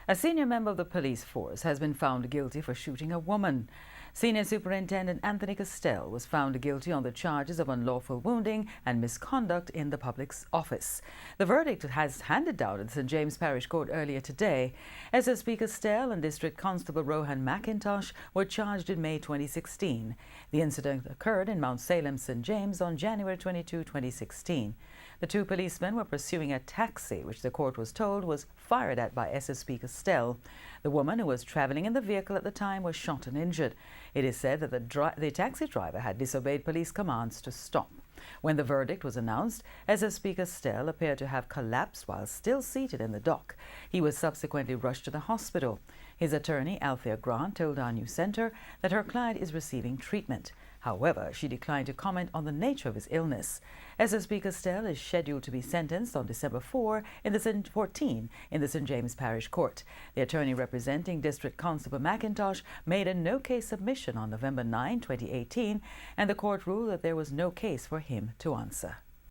A senior member of the police force has been found guilty for shooting a woman. Senior Superintendent Anthony Castell was found guilty on the charges of unlawful wounding and misconduct in the public's office. The verdict has handed down at the St. James Parish Court earlier today. SSP Castell and District Constable Rohan McIntosh were charged in May 2016. The incident occurred in Mount Salem, St. James on January 22, 2016. The two policemen were pursuing a taxi, which the court was told was fired at by SSP Castell. The woman who was traveling in the vehicle at the time was shot and injured. It is said that the taxi driver had disobeyed police commands to stop. When the verdict was announced, SSP Castell appeared to have collapsed while still seated in the dock. He was subsequently rushed to the hospital. His attorney, Althea Grant, told our news centre that her client is receiving treatment. However, she declined to comment on the nature of his illness. SSP Castell is scheduled to be sentenced on December 14 in the St. James Parish Court. The attorney representing District Constable McIntosh made a no-case submission on November 9, 2018, and the court ruled that there was no case for him to answer.